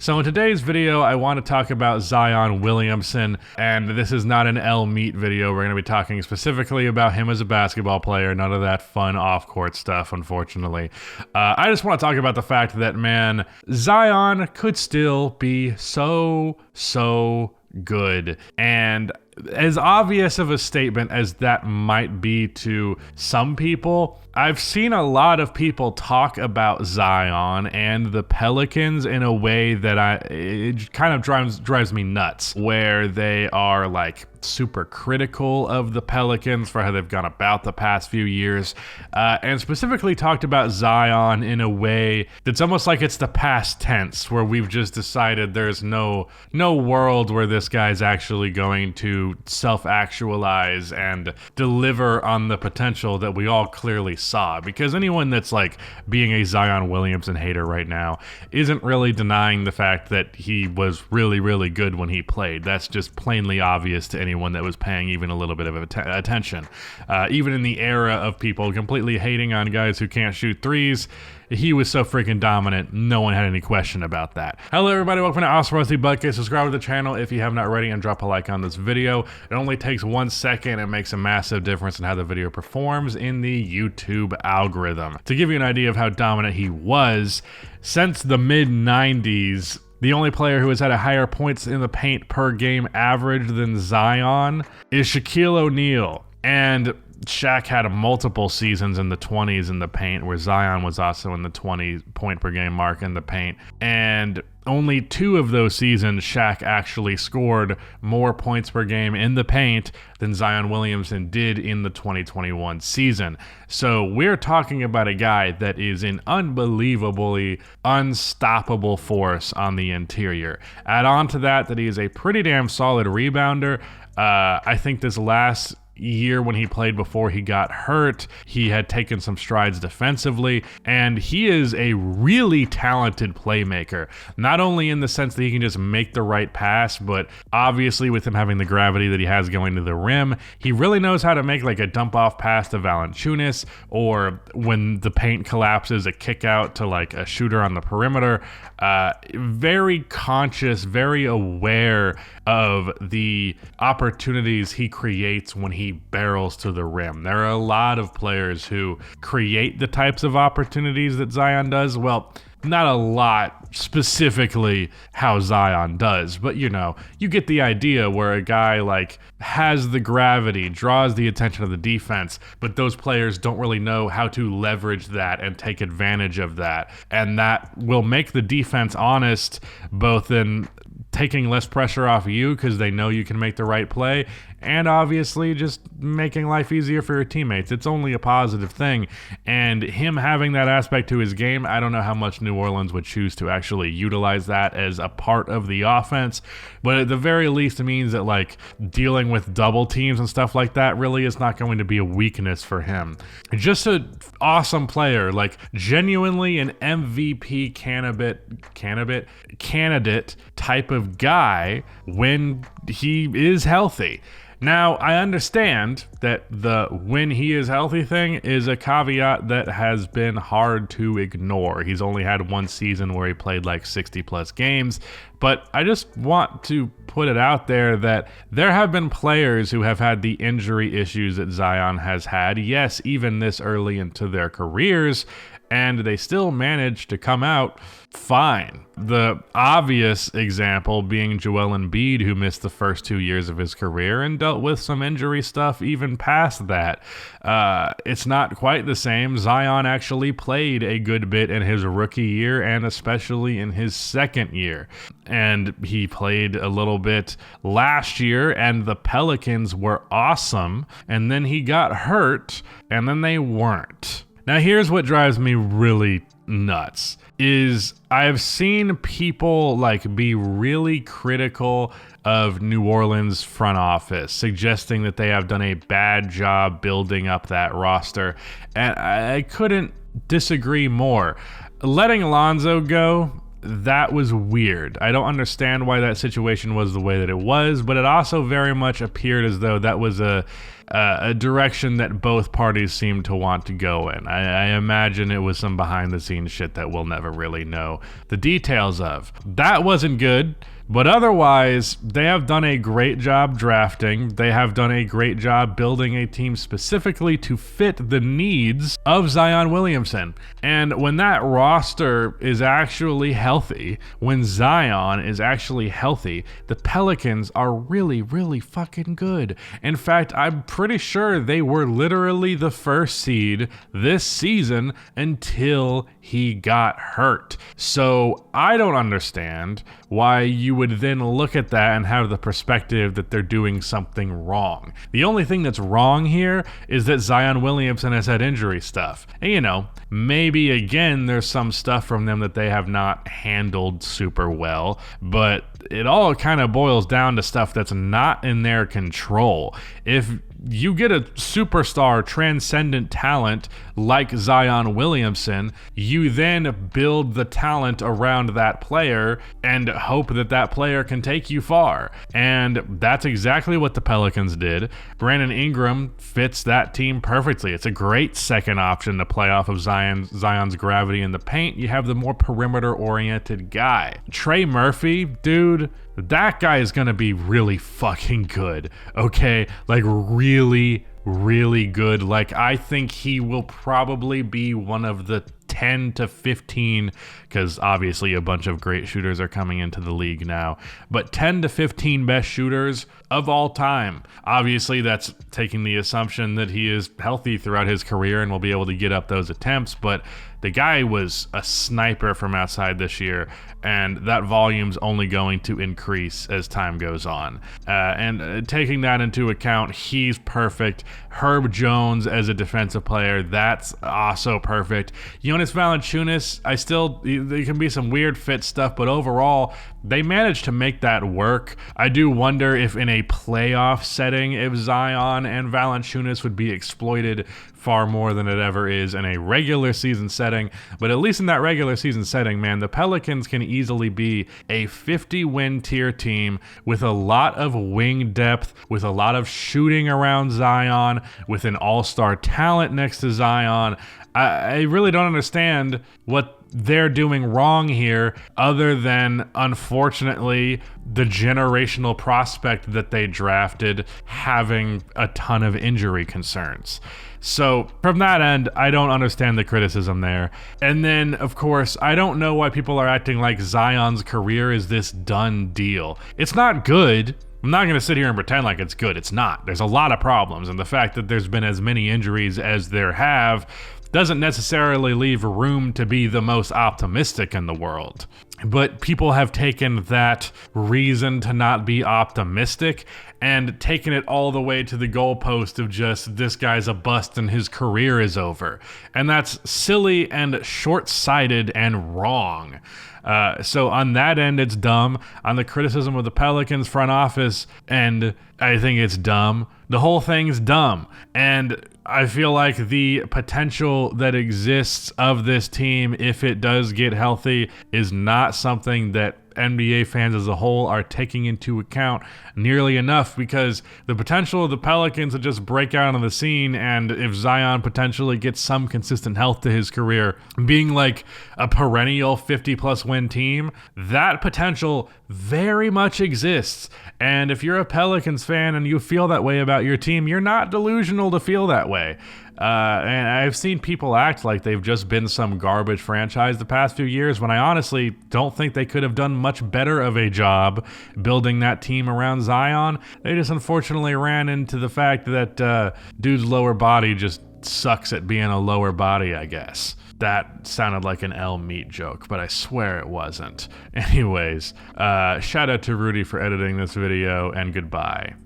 So in today's video, I want to talk about Zion Williamson, and this is not an L Meat video. We're going to be talking specifically about him as a basketball player, none of that fun off-court stuff, unfortunately. I just want to talk about the fact that, man, Zion could still be so good. And as obvious of a statement as that might be to some people, I've seen a lot of people talk about Zion and the Pelicans in a way that it kind of drives me nuts, where they are like super critical of the Pelicans for how they've gone about the past few years, and specifically talked about Zion in a way that's almost like it's the past tense, where we've just decided there's no world where this guy's actually going to self-actualize and deliver on the potential that we all clearly saw. Because anyone that's like being a Zion Williamson hater right now isn't really denying the fact that he was really good when he played. That's just plainly obvious to anyone that was paying even a little bit of attention. Even in the era of people completely hating on guys who can't shoot threes, he was so freaking dominant, no one had any question about that. Hello everybody, welcome to Awesome Rusty Bucket. Subscribe to the channel if you have not already and drop a like on this video. It only takes 1 second and makes a massive difference in how the video performs in the YouTube algorithm. To give you an idea of how dominant he was, since the mid-90s, the only player who has had a higher points in the paint per game average than Zion is Shaquille O'Neal. And Shaq had multiple seasons in the 20s in the paint, where Zion was also in the 20 point per game mark in the paint. And only 2 of those seasons, Shaq actually scored more points per game in the paint than Zion Williamson did in the 2021 season. So we're talking about a guy that is an unbelievably unstoppable force on the interior. Add on to that he is a pretty damn solid rebounder. I think this last year when he played before he got hurt, he had taken some strides defensively, and he is a really talented playmaker, not only in the sense that he can just make the right pass, but obviously with him having the gravity that he has going to the rim, he really knows how to make like a dump off pass to Valanciunas, or when the paint collapses, a kick out to like a shooter on the perimeter. Very conscious, very aware of the opportunities he creates when he barrels to the rim. There are a lot of players who create the types of opportunities that Zion does. Well, not a lot specifically how Zion does, but you know, you get the idea, where a guy like has the gravity, draws the attention of the defense, but those players don't really know how to leverage that and take advantage of that. And that will make the defense honest, both in taking less pressure off you because they know you can make the right play, and obviously just making life easier for your teammates. It's only a positive thing. And him having that aspect to his game, I don't know how much New Orleans would choose to actually utilize that as a part of the offense, but at the very least it means that like dealing with double teams and stuff like that really is not going to be a weakness for him. Just an awesome player, like genuinely an MVP candidate type of guy when he is healthy. Now, I understand that the when he is healthy thing is a caveat that has been hard to ignore. He's only had 1 season where he played like 60 plus games, but I just want to put it out there that there have been players who have had the injury issues that Zion has had, yes, even this early into their careers, and they still managed to come out fine. The obvious example being Joel Embiid, who missed the first 2 years of his career and dealt with some injury stuff even past that. It's not quite the same. Zion actually played a good bit in his rookie year, and especially in his second year. And he played a little bit last year, and the Pelicans were awesome. And then he got hurt, and then they weren't. Now here's what drives me really nuts, is I've seen people like be really critical of New Orleans front office, suggesting that they have done a bad job building up that roster, and I couldn't disagree more. Letting Lonzo go that was weird. I don't understand why that situation was the way that it was, but it also very much appeared as though that was a direction that both parties seemed to want to go in. I imagine it was some behind-the-scenes shit that we'll never really know the details of. That wasn't good. But otherwise, they have done a great job drafting. They have done a great job building a team specifically to fit the needs of Zion Williamson. And when that roster is actually healthy, when Zion is actually healthy, the Pelicans are really, really fucking good. In fact, I'm pretty sure they were literally the first seed this season until he got hurt. So I don't understand why you would then look at that and have the perspective that they're doing something wrong. The only thing that's wrong here is that Zion Williamson has had injury stuff. And maybe again there's some stuff from them that they have not handled super well, but it all kind of boils down to stuff that's not in their control. If you get a superstar transcendent talent like Zion Williamson, you then build the talent around that player and hope that that player can take you far. And that's exactly what the Pelicans did. Brandon Ingram fits that team perfectly. It's a great second option to play off of Zion's gravity in the paint. You have the more perimeter-oriented guy. Trey Murphy, dude, that guy is going to be really fucking good, okay? Like really, really good. Like I think he will probably be one of the 10 to 15, because obviously a bunch of great shooters are coming into the league now, but 10 to 15 best shooters of all time. Obviously that's taking the assumption that he is healthy throughout his career and will be able to get up those attempts, but the guy was a sniper from outside this year, and that volume's only going to increase as time goes on. And taking that into account, he's perfect. Herb Jones as a defensive player, that's also perfect. Jonas Valanciunas, there can be some weird fit stuff, but overall, they managed to make that work. I do wonder if in a playoff setting, if Zion and Valanciunas would be exploited far more than it ever is in a regular season setting. But at least in that regular season setting, man, the Pelicans can easily be a 50-win tier team with a lot of wing depth, with a lot of shooting around Zion, with an all-star talent next to Zion. I really don't understand what they're doing wrong here, other than, unfortunately, the generational prospect that they drafted having a ton of injury concerns. So from that end, I don't understand the criticism there. And then, of course, I don't know why people are acting like Zion's career is this done deal. It's not good. I'm not going to sit here and pretend like it's good. It's not. There's a lot of problems, and the fact that there's been as many injuries as there have doesn't necessarily leave room to be the most optimistic in the world. But people have taken that reason to not be optimistic and taken it all the way to the goalpost of just, this guy's a bust and his career is over. And that's silly and short-sighted and wrong. So on that end, it's dumb. On the criticism of the Pelicans front office, and I think it's dumb. The whole thing's dumb. And I feel like the potential that exists of this team, if it does get healthy, is not something that NBA fans as a whole are taking into account nearly enough, because the potential of the Pelicans to just break out on the scene, and if Zion potentially gets some consistent health to his career, being like a perennial 50-plus win team, that potential very much exists. And if you're a Pelicans fan and you feel that way about your team, you're not delusional to feel that way. And I've seen people act like they've just been some garbage franchise the past few years, when I honestly don't think they could have done much better of a job building that team around Zion. They just unfortunately ran into the fact that dude's lower body just sucks at being a lower body, I guess. That sounded like an L Meat joke, but I swear it wasn't. Anyways, shout out to Rudy for editing this video, and goodbye.